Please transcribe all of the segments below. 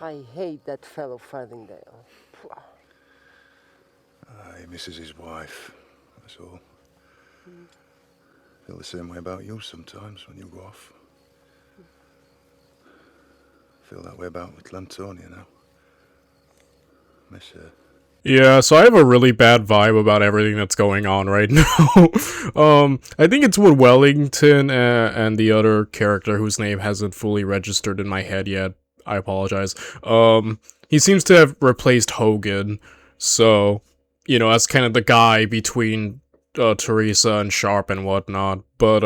I hate that fellow Farthingale. He misses his wife, that's all. Feel the same way about you sometimes when you go off. Feel that way about little Antonia now. Miss her. Yeah, so I have a really bad vibe about everything that's going on right now. I think it's with Wellington and the other character whose name hasn't fully registered in my head yet. I apologize. He seems to have replaced Hogan, so, you know, that's kind of the guy between Teresa and Sharpe and whatnot. But,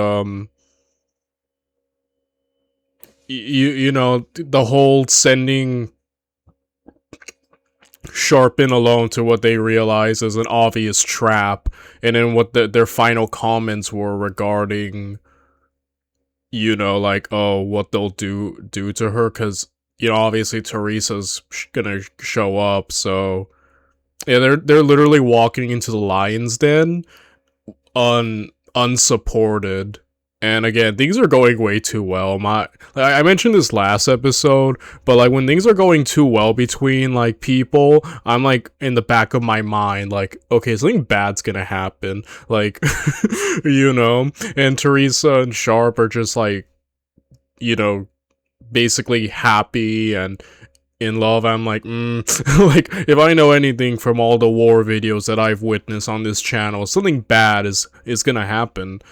you know, the whole sending Sharpe in alone to what they realize is an obvious trap, and then what their final comments were regarding, you know, like, oh, what they'll do to her, because, you know, obviously Teresa's gonna show up, so yeah, they're literally walking into the lion's den unsupported. And again, things are going way too well. I mentioned this last episode, but like when things are going too well between like people, I'm like in the back of my mind, like, okay, something bad's gonna happen. Like, you know, and Teresa and Sharpe are just like, you know, basically happy and in love. I'm like, like, if I know anything from all the war videos that I've witnessed on this channel, something bad is gonna happen.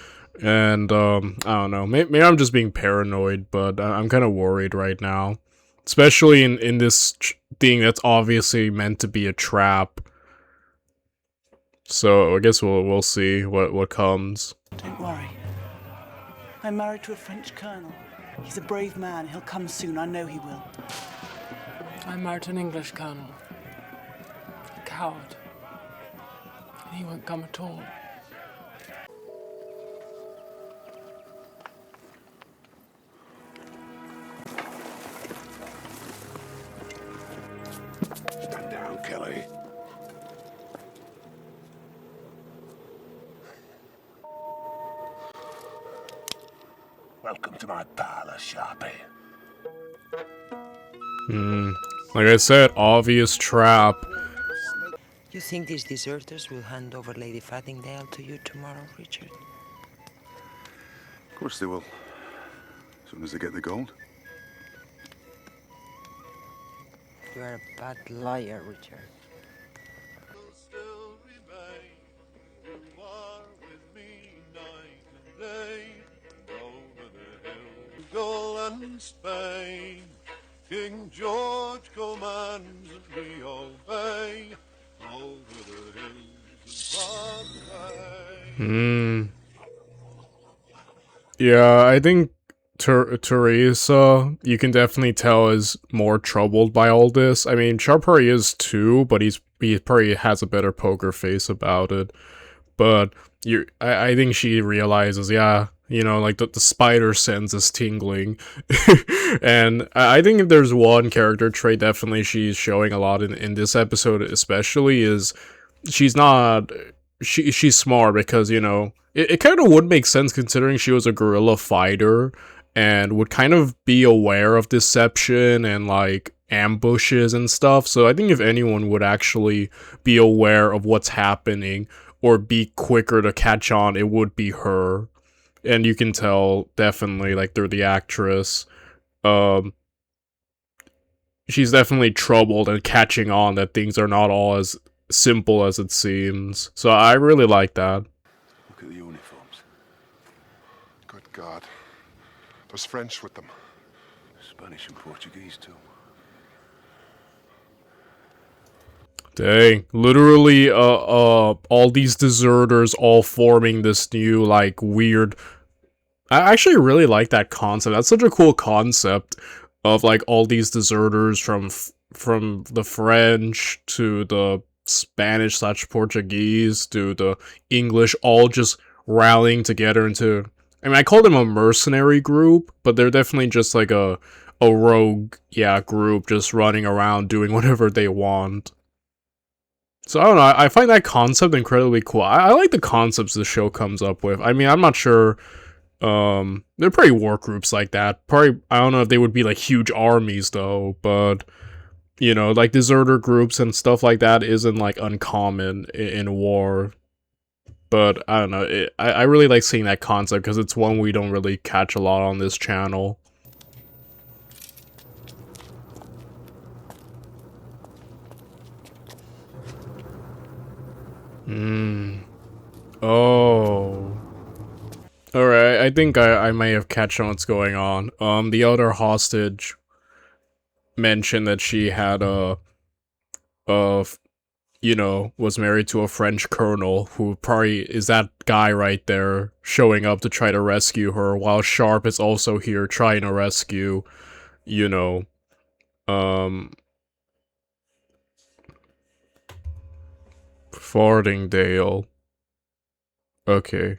And, I don't know, maybe I'm just being paranoid, but I'm kind of worried right now. Especially in this thing that's obviously meant to be a trap. So, I guess we'll see what comes. Don't worry. I'm married to a French colonel. He's a brave man. He'll come soon. I know he will. I'm married to an English colonel. A coward. And he won't come at all. Stand down, Kelly. Welcome to my parlor, Sharpe. Like I said, obvious trap. You think these deserters will hand over Lady Farthingale to you tomorrow, Richard? Of course they will. As soon as they get the gold. You are a bad liar, Richard. Spain, King George commands and we obey over the hills and Yeah, I think Teresa, you can definitely tell, is more troubled by all this. I mean, Sharpe probably is too, but he probably has a better poker face about it. But I think she realizes, yeah, you know, like the spider sense is tingling. And I think if there's one character trait definitely she's showing a lot in this episode especially is she's smart, because, you know, it kind of would make sense considering she was a guerrilla fighter and would kind of be aware of deception and like ambushes and stuff. So I think if anyone would actually be aware of what's happening or be quicker to catch on, it would be her. And you can tell definitely, like, through the actress, she's definitely troubled and catching on that things are not all as simple as it seems. So I really like that. Look at the uniforms. Good God. There's French with them. Spanish and Portuguese, too. Dang, literally, all these deserters all forming this new, like, weird... I actually really like that concept. That's such a cool concept of, like, all these deserters from the French to the Spanish/Portuguese to the English, all just rallying together into... I mean, I call them a mercenary group, but they're definitely just, like, a rogue, group just running around doing whatever they want. So, I don't know, I find that concept incredibly cool. I like the concepts the show comes up with. I mean, I'm not sure, there are probably war groups like that. Probably, I don't know if they would be, like, huge armies, though, but you know, like deserter groups and stuff like that isn't like uncommon in war. But I don't know, I really like seeing that concept because it's one we don't really catch a lot on this channel. Oh. Alright, I think I may have catch on what's going on. The other hostage mentioned that she had you know, was married to a French colonel who probably is that guy right there showing up to try to rescue her, while Sharpe is also here trying to rescue, you know, Fardingdale. Okay.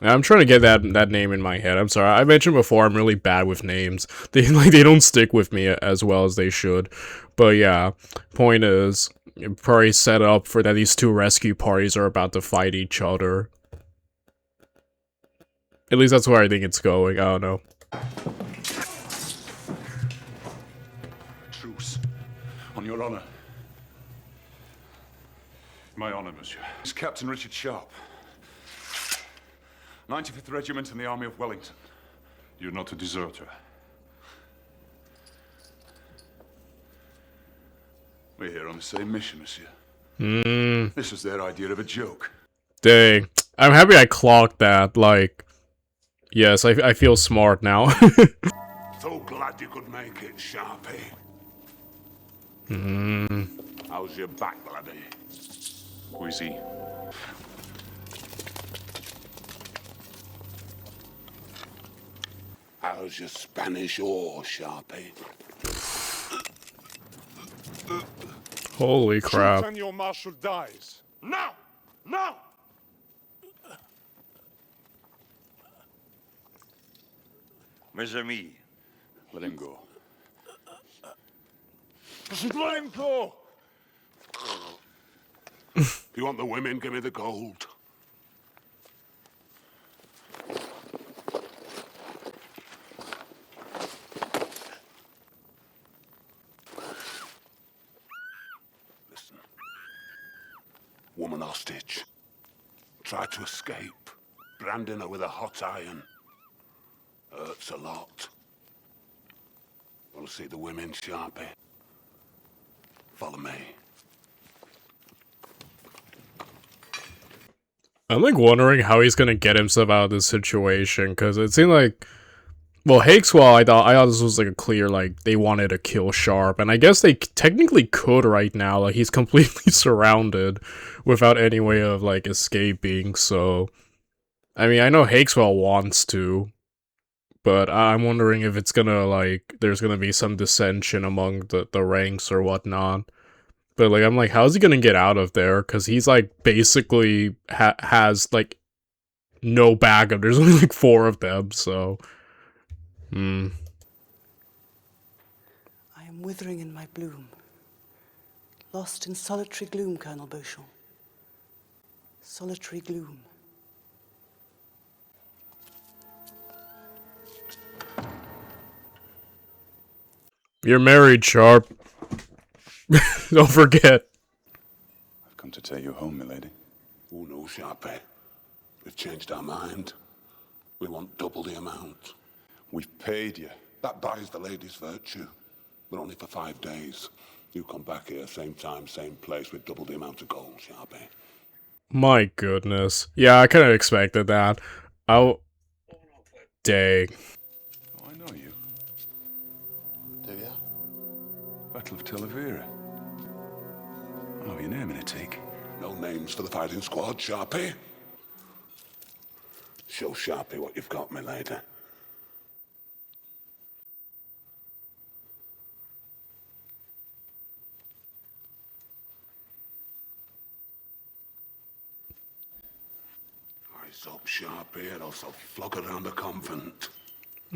I'm trying to get that name in my head. I'm sorry. I mentioned before I'm really bad with names. They don't stick with me as well as they should. But yeah, point is, probably set up for that these two rescue parties are about to fight each other. At least that's where I think it's going. I don't know. Truce. On your honor. My honor, monsieur. It's Captain Richard Sharpe. 95th Regiment in the Army of Wellington. You're not a deserter. We're here on the same mission, monsieur. This was their idea of a joke. Dang. I'm happy I clocked that. Like, yes, I feel smart now. So glad you could make it, Sharpe. How's your back, laddie? Who is he? How's your Spanish oar, Sharpe? Holy crap. And your marshal dies. No! No! Mes amis, Let him go. Let him go! If you want the women, give me the gold. Listen. Woman hostage. Tried to escape. Branding her with a hot iron. Hurts a lot. Want to see the women, Sharpe? Follow me. I'm like wondering how he's gonna get himself out of this situation, because it seemed like, well, Hakeswell, I thought this was like a clear, like, they wanted to kill Sharpe, and I guess they technically could right now, like, he's completely surrounded without any way of, like, escaping, so, I mean, I know Hakeswell wants to, but I'm wondering if it's gonna, like, there's gonna be some dissension among the ranks or whatnot. But, like, I'm like, how's he gonna get out of there? Because he's, like, basically has, like, no backup. There's only, like, 4 of them, so... I am withering in my bloom. Lost in solitary gloom, Colonel Beauchamp. Solitary gloom. You're married, Sharpe. Don't forget. I've come to take you home, milady. Oh no, Sharpe. We've changed our mind. We want double the amount. We've paid you. That buys the lady's virtue. But only for 5 days. You come back here, same time, same place, with double the amount of gold, Sharpe. My goodness. Yeah, I kind of expected that. Dang. Oh, I know you. Do you? Battle of Talavera. I know your name in a tick. No names for the fighting squad, Sharpe. Show Sharpe what you've got, my lady. Eyes up, Sharpe, and also flog around the convent.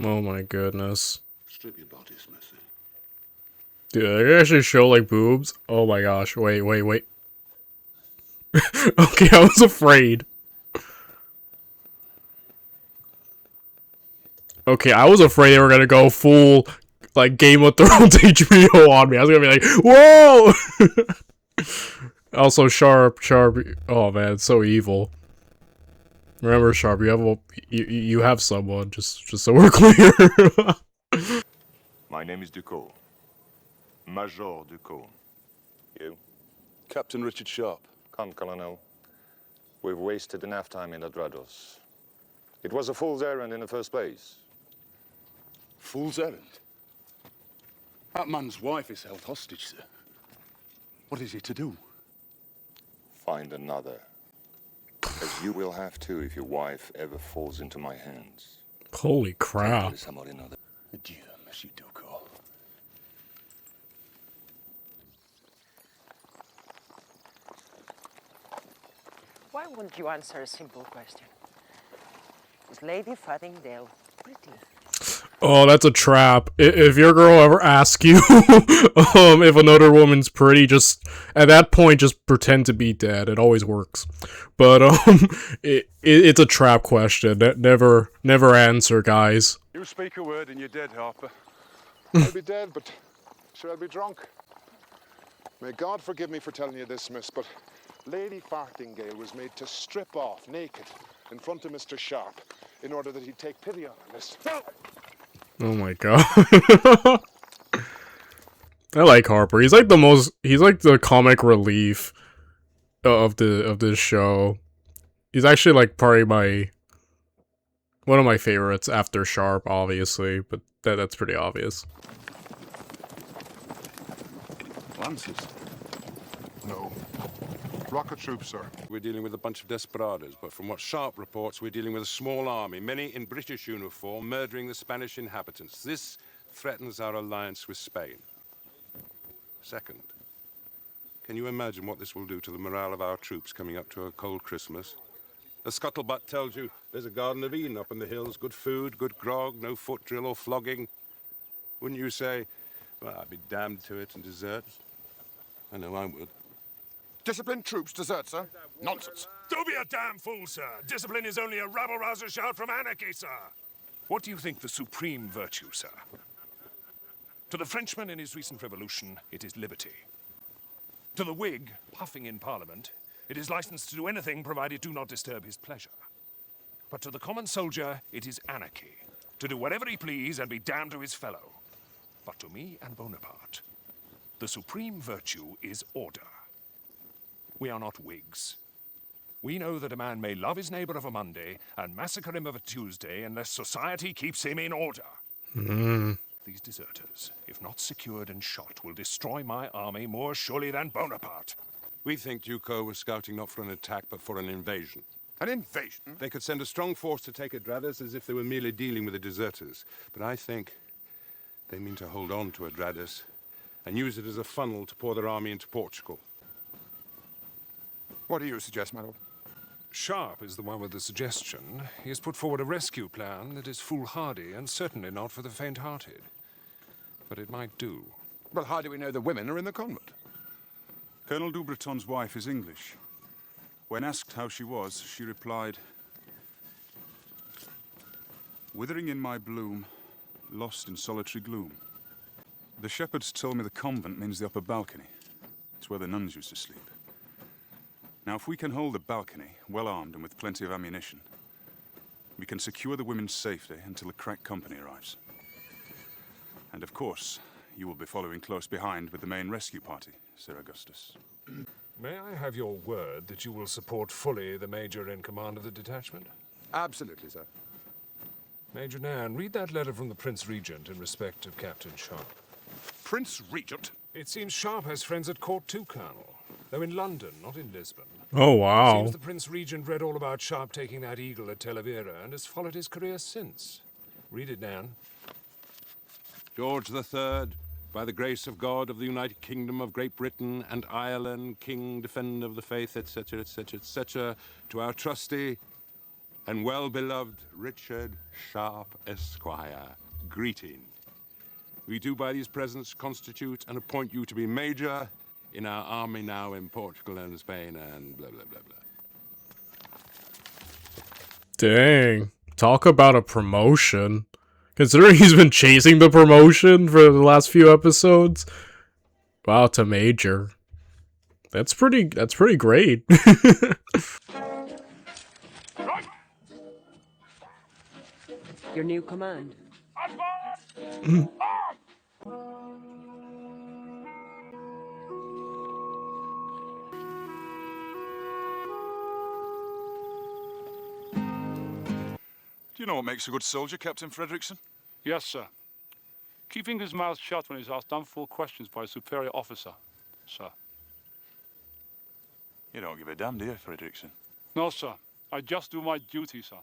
Oh my goodness. Strip your bodies, missy. Dude, they actually show, like, boobs? Oh my gosh, wait. Okay, I was afraid. Okay, I was afraid they were gonna go full like Game of Thrones HBO on me. I was gonna be like, whoa! Also, Sharpe. Oh man, it's so evil. Remember, Sharpe, you have someone. Just so we're clear. My name is Ducot. Major Ducot. You? Captain Richard Sharpe. Come, Colonel. We've wasted enough time in Adrados. It was a fool's errand in the first place. Fool's errand? That man's wife is held hostage, sir. What is he to do? Find another. As you will have to if your wife ever falls into my hands. Holy crap. Adieu, Monsieur Ducot. Why won't you answer a simple question? Is Lady Fathingdale pretty? Oh, that's a trap. If your girl ever asks you if another woman's pretty, just at that point just pretend to be dead. It always works. But it's a trap question. Never answer, guys. You speak a word and you're dead, Harper. I'll be dead, but sure I'll be drunk. May God forgive me for telling you this, miss, but Lady Farthingale was made to strip off naked in front of Mr. Sharpe in order that he'd take pity on her, miss. Oh my god. I like Harper. He's like the comic relief of this show. He's actually like probably one of my favorites after Sharpe, obviously, but that's pretty obvious. Lancers? No. Rocket troops, sir. We're dealing with a bunch of desperados, but from what Sharpe reports, we're dealing with a small army, many in British uniform, murdering the Spanish inhabitants. This threatens our alliance with Spain. Second, can you imagine what this will do to the morale of our troops coming up to a cold Christmas? The scuttlebutt tells you there's a Garden of Eden up in the hills, good food, good grog, no foot drill or flogging. Wouldn't you say, well, I'd be damned to it and desert? I know I would. Disciplined troops desert, sir? Nonsense. Don't be a damn fool, sir. Discipline is only a rabble-rouser shout from anarchy, sir. What do you think the supreme virtue, sir? To the Frenchman in his recent revolution, it is liberty. To the Whig, puffing in Parliament, it is licensed to do anything provided do not disturb his pleasure. But to the common soldier, it is anarchy, to do whatever he please and be damned to his fellow. But to me and Bonaparte, the supreme virtue is order. We are not Whigs. We know that a man may love his neighbor of a Monday and massacre him of a Tuesday unless society keeps him in order. These deserters, if not secured and shot, will destroy my army more surely than Bonaparte. We think Ducot was scouting not for an attack, but for an invasion. An invasion? They could send a strong force to take Adradas as if they were merely dealing with the deserters. But I think they mean to hold on to Adradas and use it as a funnel to pour their army into Portugal. What do you suggest, my lord? Sharpe is the one with the suggestion. He has put forward a rescue plan that is foolhardy and certainly not for the faint-hearted. But it might do. Well, how do we know the women are in the convent? Colonel Dubreton's wife is English. When asked how she was, she replied, "Withering in my bloom, lost in solitary gloom. The shepherds told me the convent means the upper balcony. It's where the nuns used to sleep. Now, if we can hold the balcony, well armed and with plenty of ammunition, we can secure the women's safety until the crack company arrives. And of course, you will be following close behind with the main rescue party, Sir Augustus." May I have your word that you will support fully the Major in command of the detachment? Absolutely, sir. Major Nan, read that letter from the Prince Regent in respect of Captain Sharpe. Prince Regent? It seems Sharpe has friends at court too, Colonel. Though in London, not in Lisbon. Oh, wow. Seems the Prince Regent read all about Sharpe taking that eagle at Talavera and has followed his career since. Read it, Nan. George III, by the grace of God of the United Kingdom of Great Britain and Ireland, King, Defender of the Faith, etc., etc., etc., to our trusty and well-beloved Richard Sharpe, Esquire, greeting. We do by these presents constitute and appoint you to be Major in our army now in Portugal and Spain and blah, blah, blah, blah. Dang. Talk about a promotion. Considering he's been chasing the promotion for the last few episodes. Wow, to Major. That's pretty great. Your new command. Do you know what makes a good soldier, Captain Frederickson? Yes, sir. Keeping his mouth shut when he's asked unfull questions by a superior officer, sir. You don't give a damn, do you, Frederickson? No, sir. I just do my duty, sir.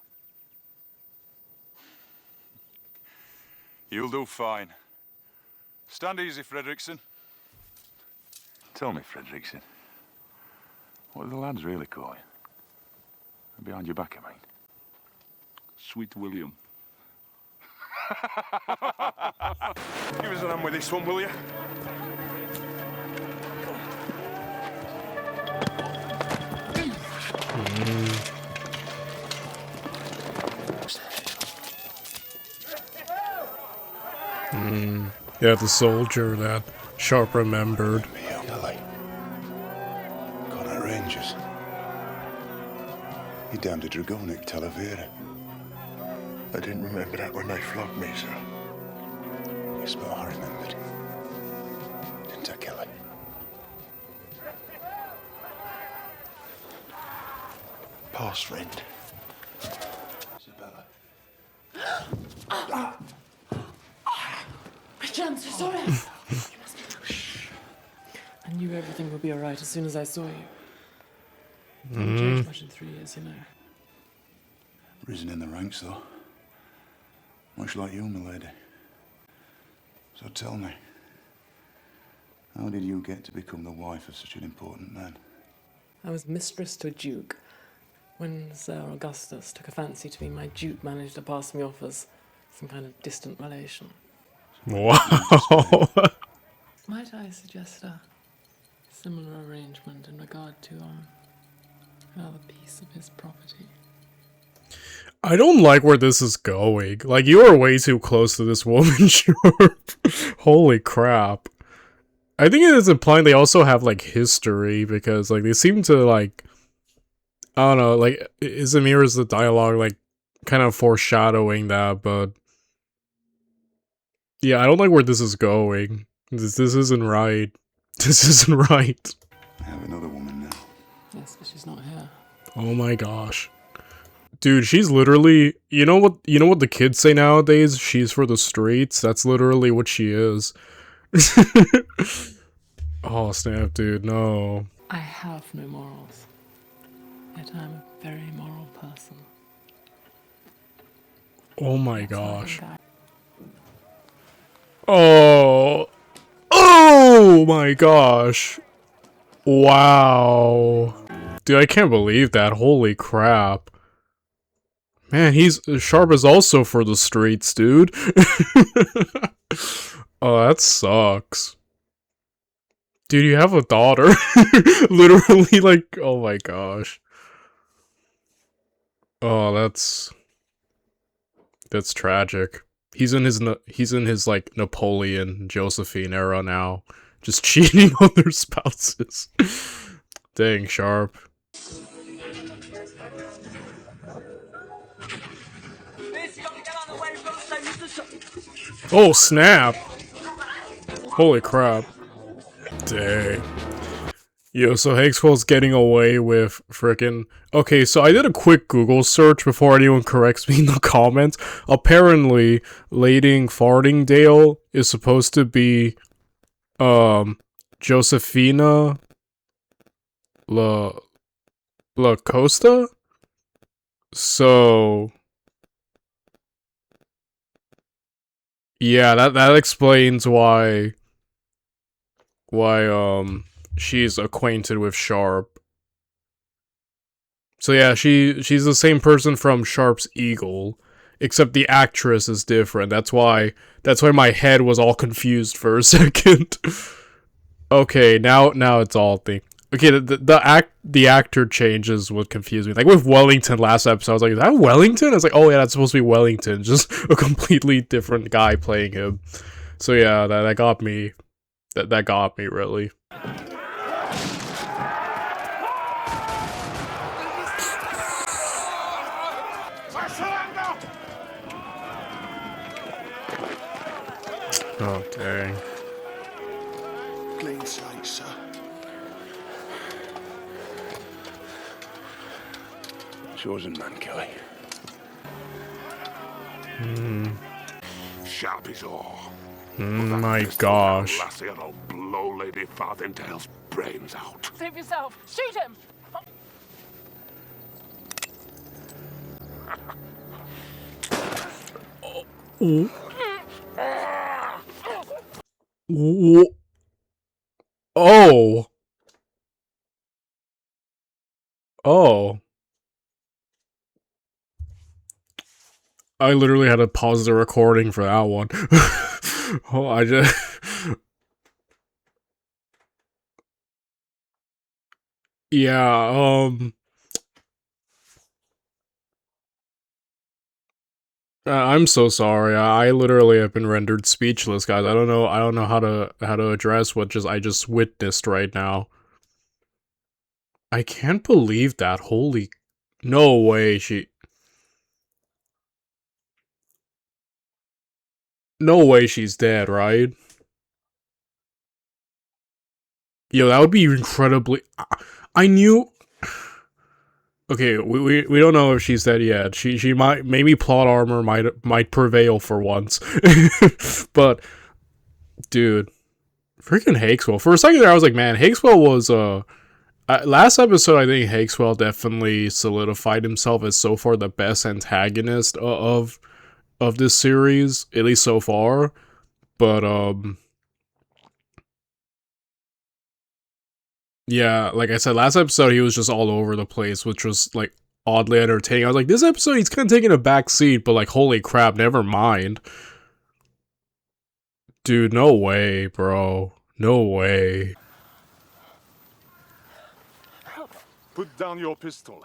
You'll do fine. Stand easy, Frederickson. Tell me, Frederickson, what do the lads really call you? Behind your back, I mean. Sweet William. Give us an hand with this one, will you? Yeah, the soldier that Sharpe remembered. Connor Rangers. He damned a Dragonic Talavera. I didn't remember that when they flogged me, sir. Yes, but I remembered. Didn't I, Kelly? Pass, friend. Isabella. Richard, I'm so sorry. I knew everything would be alright as soon as I saw you. Haven't changed much in 3 years, you know. Risen in the ranks, though. Much like you, my lady. So tell me, how did you get to become the wife of such an important man? I was mistress to a duke. When Sir Augustus took a fancy to me, my duke managed to pass me off as some kind of distant relation. Wow. Might I suggest a similar arrangement in regard to another piece of his property? I don't like where this is going. Like, you are way too close to this woman, Sharpe. Holy crap. I think it is implying they also have, like, history, because, like, they seem to, like, I don't know, like, is it mirrors the dialogue, like, kind of foreshadowing that, but yeah, I don't like where this is going. This isn't right. This isn't right. I have another woman now. Yes, but she's not here. Oh my gosh. Dude, she's literally, you know what the kids say nowadays? She's for the streets. That's literally what she is. Oh, snap, dude, no. I have no morals. Yet I'm a very moral person. Oh my gosh. Oh. Oh my gosh. Wow. Dude, I can't believe that. Holy crap. Man, Sharpe is also for the streets, dude. Oh, that sucks. Dude, you have a daughter. Literally, like, oh my gosh. Oh, that's tragic. He's in his like Napoleon, Josephine era now, just cheating on their spouses. Dang, Sharpe. Oh snap! Holy crap! Dang. Yo, so Hakeswell's getting away with frickin'... Okay, so I did a quick Google search before anyone corrects me in the comments. Apparently, Lading Fardingdale is supposed to be, Josefina La Costa? So... yeah, that explains why, she's acquainted with Sharpe. So yeah, she's the same person from Sharpe's Eagle, except the actress is different. That's why my head was all confused for a second. Okay, now it's all Okay, the actor changes what confused me. Like with Wellington last episode, I was like, is that Wellington? I was like, oh yeah, that's supposed to be Wellington, just a completely different guy playing him. So yeah, that got me. That got me really. Oh dang. Clean slate, sir. Chosen man, Kelly. Sharpe is all. My gosh. Lassie, and I'll blow Lady Farthingale's brains out. Save yourself! Shoot him! Oh. Oh. I literally had to pause the recording for that one. Oh, I just... Yeah, I'm so sorry. I literally have been rendered speechless, guys. I don't know how to address what I just witnessed right now. I can't believe that. Holy... No way No way she's dead, right? Yo, that would be incredibly... I knew... Okay, we don't know if she's dead yet. She might... Maybe plot armor might prevail for once. But... Dude... Freaking Hakeswell. For a second there, I was like, man, Hakeswell was, last episode, I think Hakeswell definitely solidified himself as so far the best antagonist of this series, at least so far. But, yeah, like I said, last episode, he was just all over the place, which was, like, oddly entertaining. I was like, this episode, he's kind of taking a back seat, but, like, holy crap, never mind. Dude, no way, bro. No way. Put down your pistol.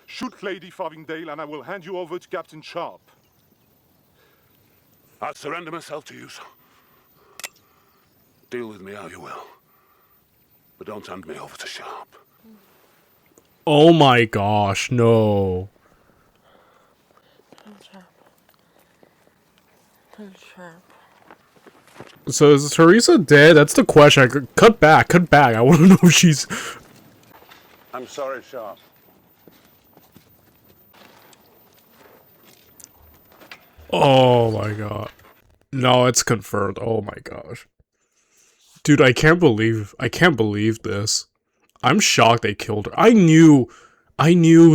Shoot Lady Farthingale and I will hand you over to Captain Sharpe. I'll surrender myself to you, sir. Deal with me how you will. But don't hand me over to Sharpe. Oh my gosh, no. So is Teresa dead? That's the question. Cut back. I want to know if she's... I'm sorry, Sharpe. Oh my god. No, it's confirmed. Oh my gosh. Dude, I can't believe this. I'm shocked they killed her. I knew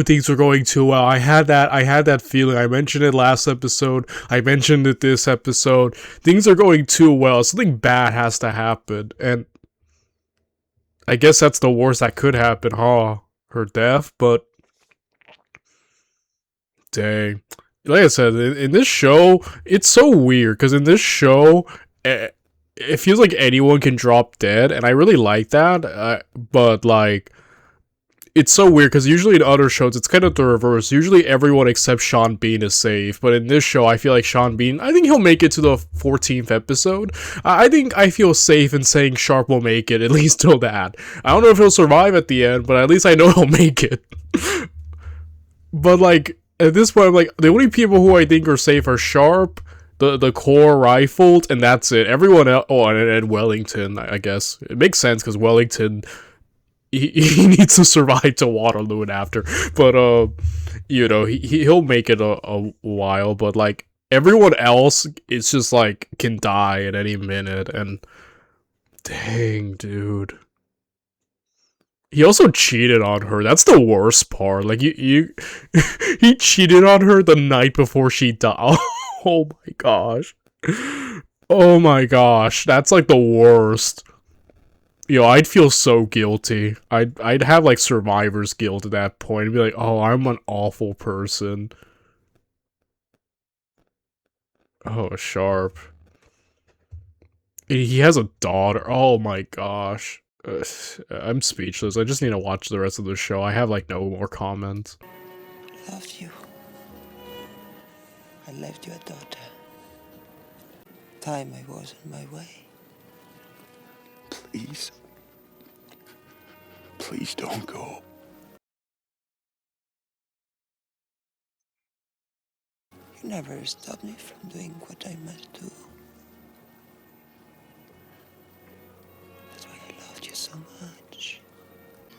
things were going too well. I had that feeling. I mentioned it last episode. I mentioned it this episode. Things are going too well. Something bad has to happen. And I guess that's the worst that could happen, huh? Her death, but dang. Like I said, in this show, it's so weird, because in this show, it feels like anyone can drop dead, and I really like that, but, like, it's so weird, because usually in other shows, it's kind of the reverse. Usually everyone except Sean Bean is safe, but in this show, I feel like Sean Bean, I think he'll make it to the 14th episode. I feel safe in saying Sharpe will make it, at least till that. I don't know if he'll survive at the end, but at least I know he'll make it. But, like, at this point, I'm like, the only people who I think are safe are Sharpe, the core rifled, and that's it. Everyone else, oh, and Wellington, I guess. It makes sense, because Wellington... He needs to survive to Waterloo and after, but you know, he'll make it a while. But like everyone else, it's just like can die at any minute. And dang, dude, he also cheated on her. That's the worst part. Like he cheated on her the night before she died. Oh my gosh. Oh my gosh, that's like the worst. Yo, I'd feel so guilty. I'd have like survivor's guilt at that point. I'd be like, oh, I'm an awful person. Oh, Sharpe. He has a daughter. Oh my gosh. I'm speechless. I just need to watch the rest of the show. I have like no more comments. Loved you. I left you a daughter. Time I was on my way. Please. Please don't go. You never stopped me from doing what I must do. That's why I loved you so much.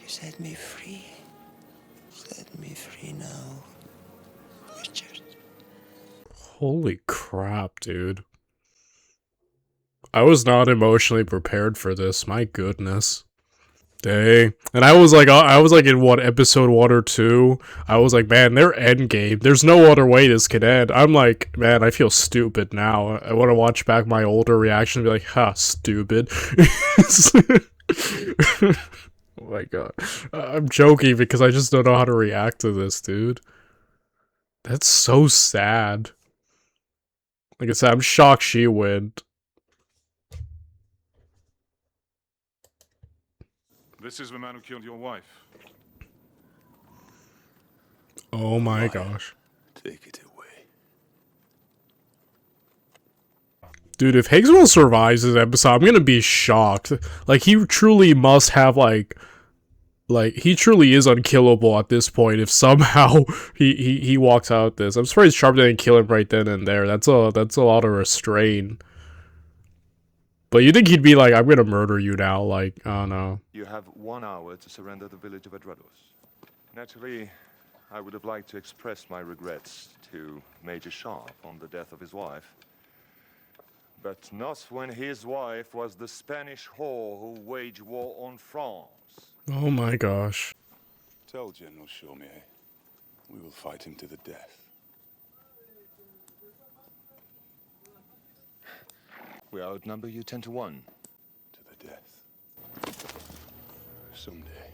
You set me free. Set me free now, Richard. Holy crap, dude. I was not emotionally prepared for this. My goodness. Dang. And I was like in what, episode 1 or 2? I was like, man, they're endgame. There's no other way this could end. I'm like, man, I feel stupid now. I want to watch back my older reaction and be like, ha, stupid. Oh my god. I'm joking because I just don't know how to react to this, dude. That's so sad. Like I said, I'm shocked she went. This is the man who killed your wife. Oh my gosh. Take it away. Dude, if Higgswell survives this episode, I'm gonna be shocked. Like, he truly must have, like, he truly is unkillable at this point if somehow he walks out this. I'm surprised Sharpe didn't kill him right then and there. That's a lot of restraint. But you think he'd be like, I'm gonna murder you now, like, I don't know. You have 1 hour to surrender the village of Adredos. Naturally, I would have liked to express my regrets to Major Sharpe on the death of his wife. But not when his wife was the Spanish whore who waged war on France. Oh my gosh. Tell General Sharpe, we will fight him to the death. We outnumber you 10 to 1. To the death. Someday,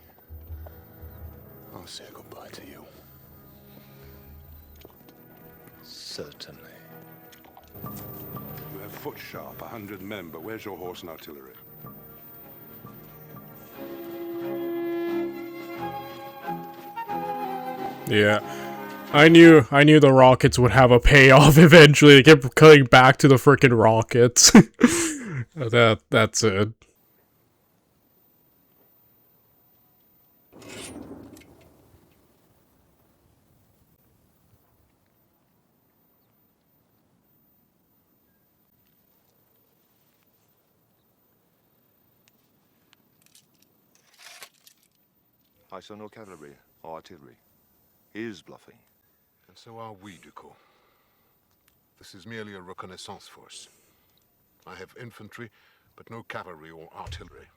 I'll say goodbye to you. Certainly. You have foot sharp, 100 men, but where's your horse and artillery? Yeah. I knew the rockets would have a payoff eventually. They kept cutting back to the freaking rockets. That's it. I saw no cavalry or artillery. He is bluffing. And so are we, Ducot. This is merely a reconnaissance force. I have infantry, but no cavalry or artillery.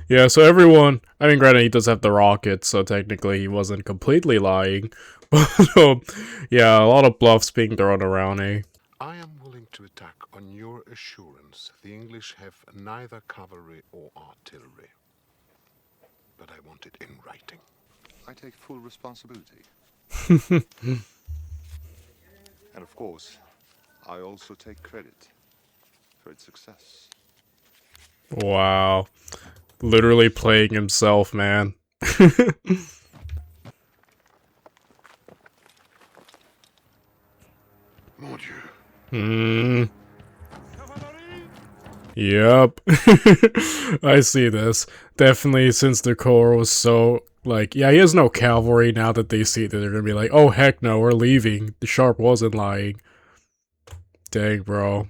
Yeah, so everyone, I mean, granted, he does have the rockets, so technically he wasn't completely lying. But, yeah, a lot of bluffs being thrown around, eh? I am willing to attack on your assurance the English have neither cavalry or artillery. But I want it in writing. I take full responsibility. And of course, I also take credit for its success. Wow. Literally playing himself, man. Mon Dieu. Yep. I see this. Definitely, since the core was so, like, yeah, he has no cavalry. Now that they see that, they're gonna be like, oh, heck no, we're leaving. The Sharpe wasn't lying. Dang, bro.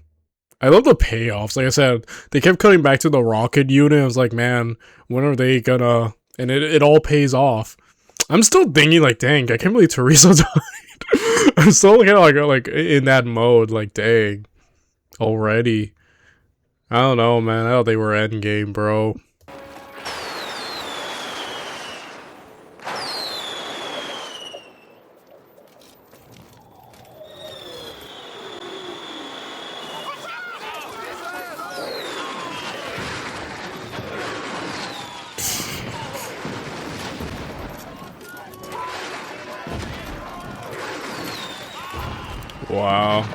I love the payoffs. Like I said, they kept cutting back to the rocket unit. I was like, man, when are they gonna... And it all pays off. I'm still thinking, like, dang, I can't believe Teresa died. I'm still kind of like in that mode, like, dang. Already. I don't know, man. I thought they were endgame, bro. Wow.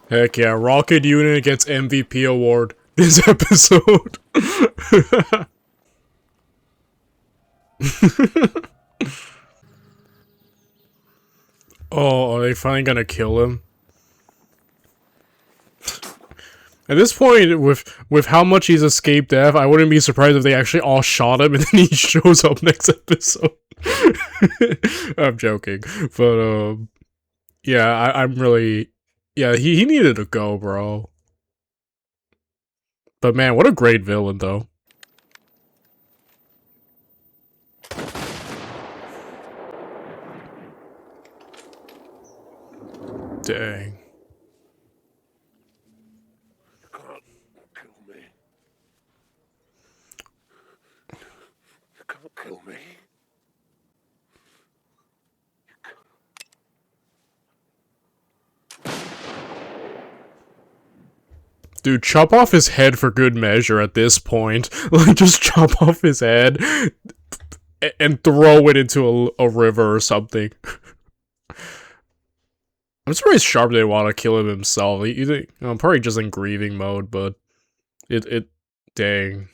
Heck yeah, Rocket Unit gets MVP award this episode. Oh, are they finally gonna kill him? At this point, with how much he's escaped death, I wouldn't be surprised if they actually all shot him and then he shows up next episode. I'm joking, but yeah, I'm really, yeah, he needed to go, bro. But man, what a great villain, though. Dang. Kill me. Dude, chop off his head for good measure at this point. Like, just chop off his head and throw it into a river or something. I'm surprised Sharpe didn't want to kill him himself. I'm probably just in grieving mode, but dang.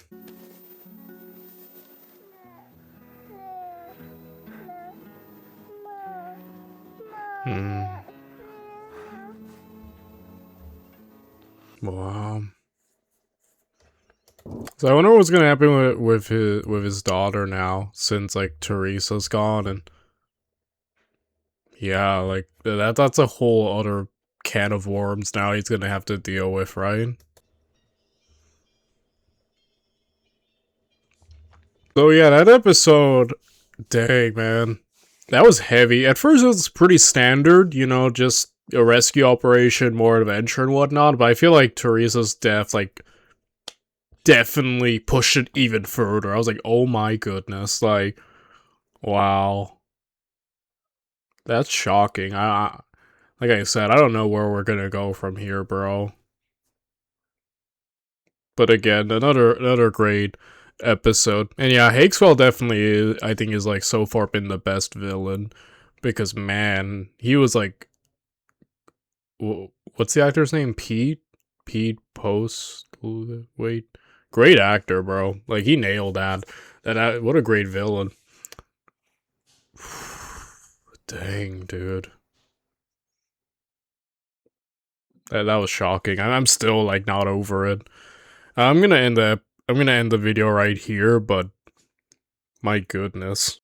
Wow. So I wonder what's gonna happen with his daughter now, since like Teresa's gone, and yeah, like that's a whole other can of worms now he's gonna have to deal with, right? So yeah, that episode, dang man, that was heavy. At first it was pretty standard, you know, just a rescue operation, more adventure and whatnot, but I feel like Teresa's death, like, definitely pushed it even further. I was like, oh my goodness, like, wow. That's shocking. Like I said, I don't know where we're gonna go from here, bro. But again, another great episode. And yeah, Hakeswell definitely is, I think, is like so far been the best villain, because man, he was like, what's the actor's name? Pete Post. Wait, great actor, bro. Like he nailed that. What a great villain. Dang, dude. That was shocking. I'm still like not over it. I'm gonna end the video right here, but my goodness.